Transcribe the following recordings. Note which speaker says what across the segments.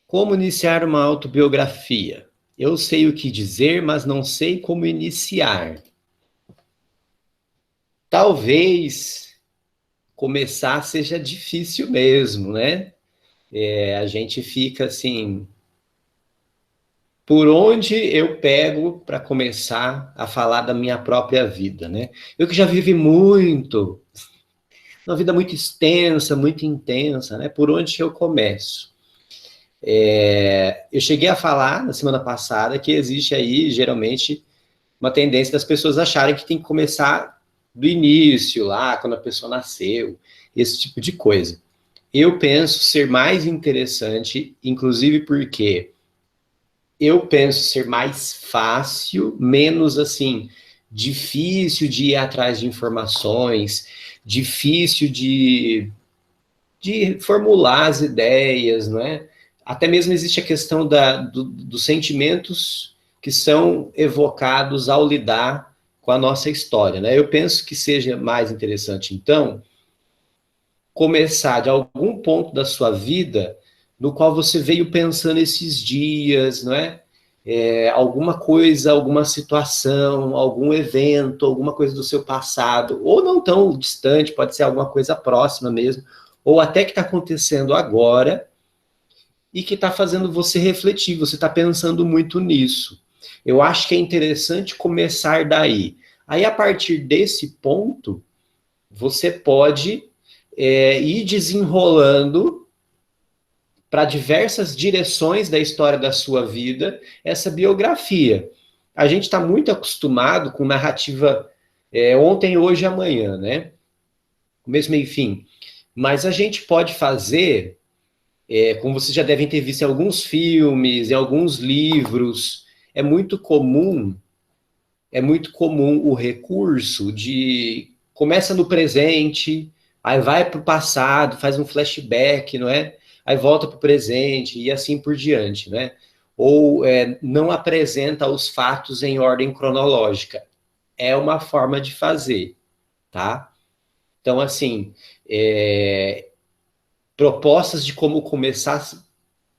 Speaker 1: Como iniciar uma autobiografia? Eu sei o que dizer, mas não sei como iniciar. Talvez começar seja difícil mesmo, né? A gente fica assim, por onde eu pego para começar a falar da minha própria vida, né? Eu que já vivi muito, uma vida muito extensa, muito intensa, né? Por onde eu começo? Eu cheguei a falar na semana passada que existe aí, geralmente, uma tendência das pessoas acharem que tem que começar do início, lá, quando a pessoa nasceu, esse tipo de coisa. Eu penso ser mais interessante, inclusive porque eu penso ser mais fácil, menos assim, difícil de ir atrás de informações, difícil de formular as ideias, não é? Até mesmo existe a questão dos sentimentos que são evocados ao lidar com a nossa história, né? Eu penso que seja mais interessante, então, começar de algum ponto da sua vida no qual você veio pensando esses dias, não é? Alguma coisa, alguma situação, algum evento, alguma coisa do seu passado, ou não tão distante, pode ser alguma coisa próxima mesmo, ou até que está acontecendo agora e que está fazendo você refletir, você está pensando muito nisso. Eu acho que é interessante começar daí. Aí, a partir desse ponto, você pode ir desenrolando para diversas direções da história da sua vida essa biografia. A gente está muito acostumado com narrativa ontem, hoje e amanhã, né? Começo, meio e fim. Mas a gente pode fazer, como vocês já devem ter visto em alguns filmes, em alguns livros, é muito comum o recurso de começa no presente, aí vai para o passado, faz um flashback, não é? Aí volta para o presente e assim por diante, né? Ou não apresenta os fatos em ordem cronológica. É uma forma de fazer, tá? Então, assim, propostas de como começar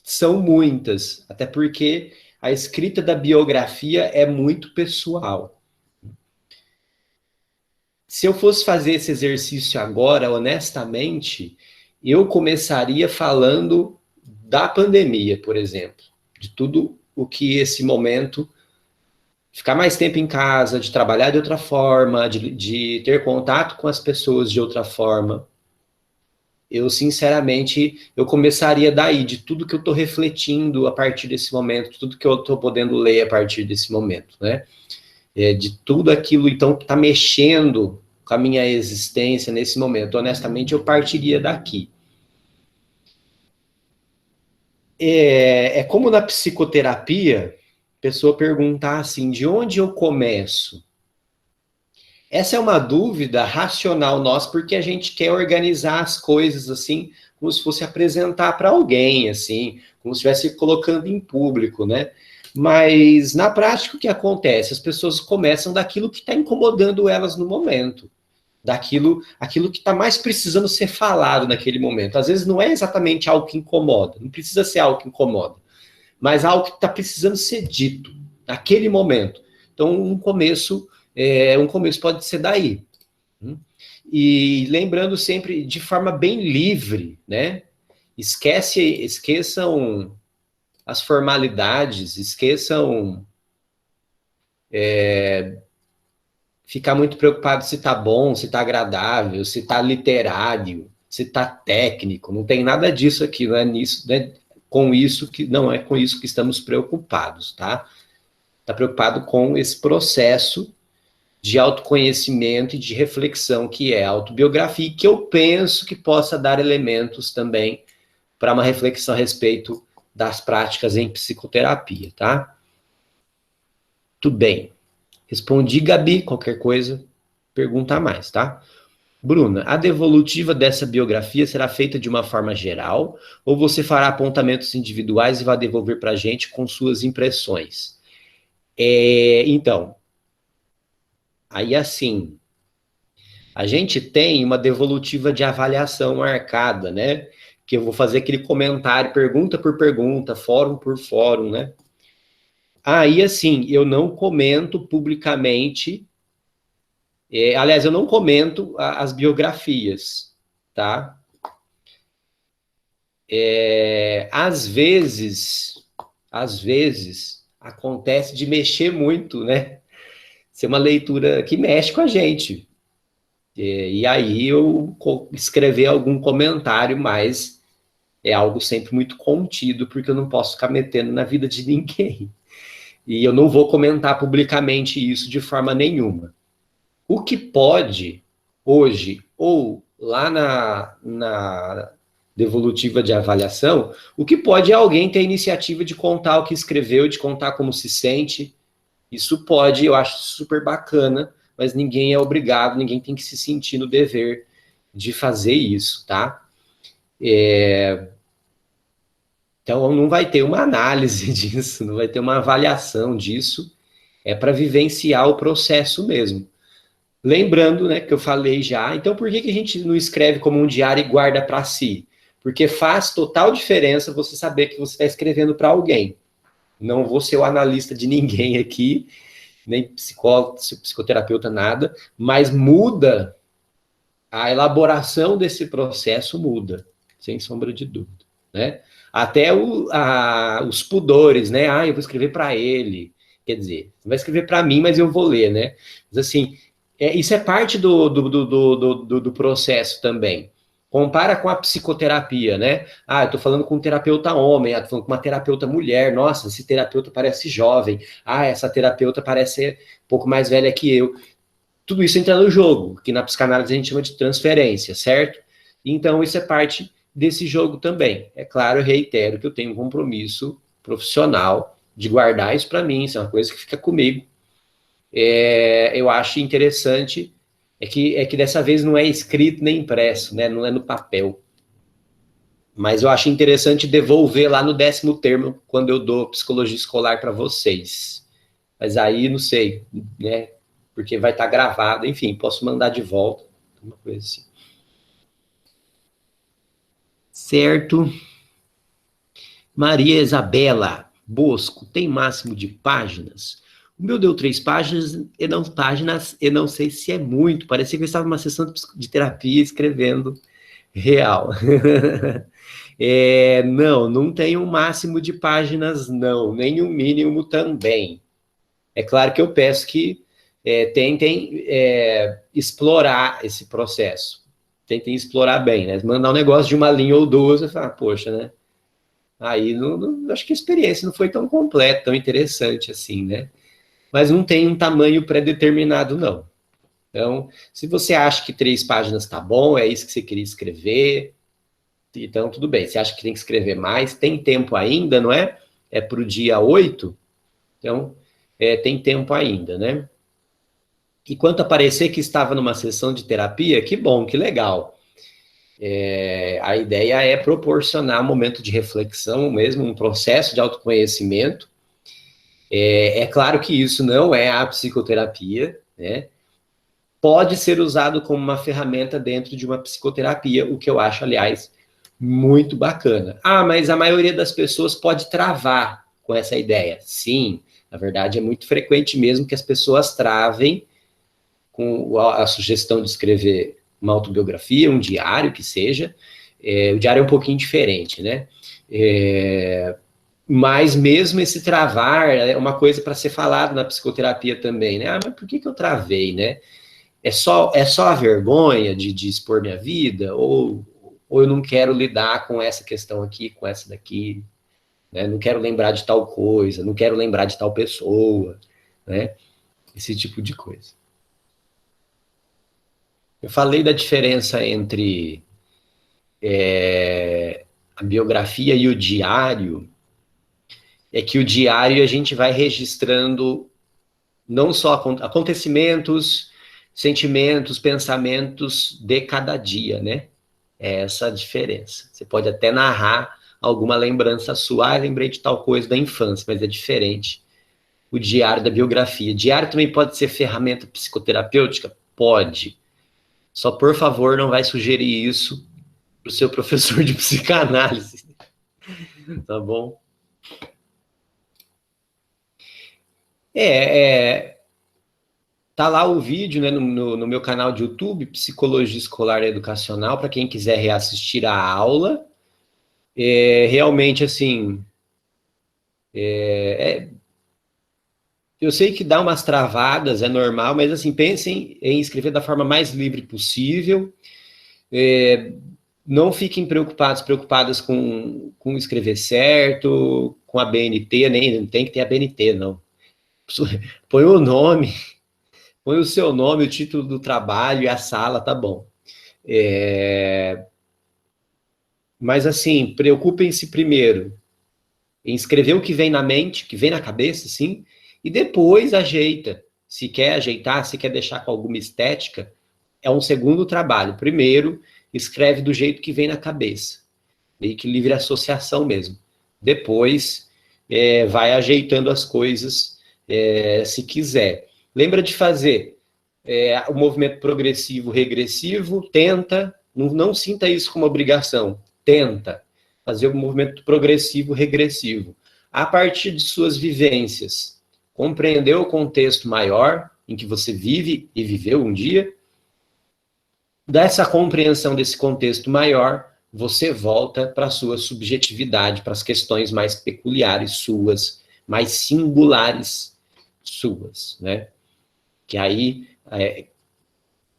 Speaker 1: são muitas, até porque a escrita da biografia é muito pessoal. Se eu fosse fazer esse exercício agora, honestamente, eu começaria falando da pandemia, por exemplo, de tudo o que esse momento, ficar mais tempo em casa, de trabalhar de outra forma, de ter contato com as pessoas de outra forma. Eu, sinceramente, eu começaria daí, de tudo que eu estou refletindo a partir desse momento, de tudo que eu estou podendo ler a partir desse momento, né? De tudo aquilo, então, que está mexendo com a minha existência nesse momento. Honestamente, eu partiria daqui. É como na psicoterapia, a pessoa perguntar assim, de onde eu começo? Essa é uma dúvida racional nossa, porque a gente quer organizar as coisas assim, como se fosse apresentar para alguém, assim, como se estivesse colocando em público, né? Mas na prática o que acontece? As pessoas começam daquilo que está incomodando elas no momento, aquilo que está mais precisando ser falado naquele momento. Às vezes não é exatamente algo que incomoda, não precisa ser algo que incomoda, mas algo que está precisando ser dito naquele momento. Então, um começo pode ser daí. E lembrando sempre de forma bem livre, né? Esqueçam as formalidades, esqueçam ficar muito preocupado se tá bom, se tá agradável, se tá literário, se tá técnico. Não tem nada disso aqui, não é nisso, né? Com isso que não é com isso que estamos preocupados, tá? Está preocupado com esse processo de autoconhecimento e de reflexão que é a autobiografia, que eu penso que possa dar elementos também para uma reflexão a respeito das práticas em psicoterapia, tá? Tudo bem. Respondi, Gabi, qualquer coisa, pergunta mais, tá? Bruna, a devolutiva dessa biografia será feita de uma forma geral ou você fará apontamentos individuais e vai devolver para a gente com suas impressões? Então, aí assim, a gente tem uma devolutiva de avaliação marcada, né? que eu vou fazer aquele comentário, pergunta por pergunta, fórum por fórum, né? Aí, assim, eu não comento publicamente, aliás, eu não comento as biografias, tá? Às vezes, acontece de mexer muito, né? Ser uma leitura que mexe com a gente. E aí eu escrever algum comentário, mas é algo sempre muito contido, porque eu não posso ficar metendo na vida de ninguém. E eu não vou comentar publicamente isso de forma nenhuma. O que pode, hoje, ou lá na devolutiva de avaliação, o que pode é alguém ter a iniciativa de contar o que escreveu, de contar como se sente. Isso pode, eu acho super bacana, mas ninguém é obrigado, ninguém tem que se sentir no dever de fazer isso, tá? Então, não vai ter uma análise disso, não vai ter uma avaliação disso, é para vivenciar o processo mesmo. Lembrando, né, que eu falei já, então por que a gente não escreve como um diário e guarda para si? Porque faz total diferença você saber que você está escrevendo para alguém. Não vou ser o analista de ninguém aqui, nem psicólogo, psicoterapeuta, nada, mas muda, a elaboração desse processo muda, sem sombra de dúvida, né? Até os pudores, né? Eu vou escrever para ele, quer dizer, não vai escrever para mim, mas eu vou ler, né? Mas assim, isso é parte do processo também. Compara com a psicoterapia, né? Eu tô falando com um terapeuta homem, tô falando com uma terapeuta mulher. Nossa, esse terapeuta parece jovem. Essa terapeuta parece ser um pouco mais velha que eu. Tudo isso entra no jogo, que na psicanálise a gente chama de transferência, certo? Então, isso é parte desse jogo também. É claro, eu reitero que eu tenho um compromisso profissional de guardar isso para mim, isso é uma coisa que fica comigo. Eu acho interessante que dessa vez não é escrito nem impresso, né? Não é no papel. Mas eu acho interessante devolver lá no 10º termo, quando eu dou psicologia escolar para vocês. Mas aí, não sei, né? Porque vai estar gravado, enfim, posso mandar de volta, uma coisa assim. Certo. Maria Isabela Bosco, tem máximo de páginas? O meu deu 3 páginas e não sei se é muito. Parecia que eu estava numa sessão de terapia escrevendo real. Não tem um máximo de páginas, não, nem um mínimo também. É claro que eu peço que tentem explorar esse processo. Tentem explorar bem, né? Mandar um negócio de uma linha ou duas, e falar, poxa, né? Aí acho que a experiência não foi tão completa, tão interessante assim, né? Mas não tem um tamanho pré-determinado, não. Então, se você acha que 3 páginas está bom, é isso que você queria escrever, então tudo bem. Você acha que tem que escrever mais, tem tempo ainda, não é? É para o dia 8, então tem tempo ainda, né? E quanto a parecer que estava numa sessão de terapia, que bom, que legal. A ideia é proporcionar um momento de reflexão mesmo, um processo de autoconhecimento. É claro que isso não é a psicoterapia, né? Pode ser usado como uma ferramenta dentro de uma psicoterapia, o que eu acho, aliás, muito bacana. Mas a maioria das pessoas pode travar com essa ideia. Sim, na verdade é muito frequente mesmo que as pessoas travem com a sugestão de escrever uma autobiografia, um diário que seja. O diário é um pouquinho diferente, né? Mas mesmo esse travar é uma coisa para ser falado na psicoterapia também, né? Mas por que eu travei, né? É só a vergonha de expor minha vida? Ou eu não quero lidar com essa questão aqui, com essa daqui, né? Não quero lembrar de tal coisa, não quero lembrar de tal pessoa, né? Esse tipo de coisa. Eu falei da diferença entre a biografia e o diário, é que o diário a gente vai registrando não só acontecimentos, sentimentos, pensamentos de cada dia, né? É essa a diferença. Você pode até narrar alguma lembrança sua, lembrei de tal coisa da infância, mas é diferente. O diário da biografia. Diário também pode ser ferramenta psicoterapêutica? Pode. Só, por favor, não vai sugerir isso o seu professor de psicanálise, tá bom? Tá lá o vídeo, né, no meu canal de YouTube, Psicologia Escolar e Educacional, para quem quiser reassistir a aula. Realmente, assim, eu sei que dá umas travadas, é normal, mas, assim, pensem em escrever da forma mais livre possível. Não fiquem preocupadas com escrever certo, com a BNT, nem não tem que ter a BNT, não. Põe o nome, põe o seu nome, o título do trabalho e a sala, tá bom. Mas, assim, preocupem-se primeiro em escrever o que vem na mente, que vem na cabeça, sim, e depois ajeita. Se quer ajeitar, se quer deixar com alguma estética, é um segundo trabalho. Primeiro, escreve do jeito que vem na cabeça, meio que livre associação mesmo. Depois, vai ajeitando as coisas, se quiser. Lembra de fazer o movimento progressivo, regressivo, tenta, não sinta isso como obrigação, tenta fazer o movimento progressivo, regressivo. A partir de suas vivências, compreender o contexto maior em que você vive e viveu um dia, dessa compreensão desse contexto maior, você volta para a sua subjetividade, para as questões mais peculiares suas, mais singulares suas, né? Que aí,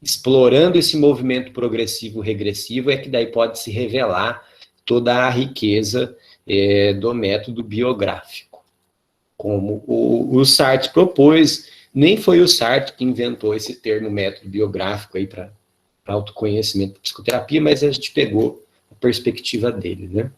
Speaker 1: explorando esse movimento progressivo, regressivo, é que daí pode se revelar toda a riqueza do método biográfico. Como o Sartre propôs, nem foi o Sartre que inventou esse termo método biográfico aí para autoconhecimento e psicoterapia, mas a gente pegou a perspectiva dele, né?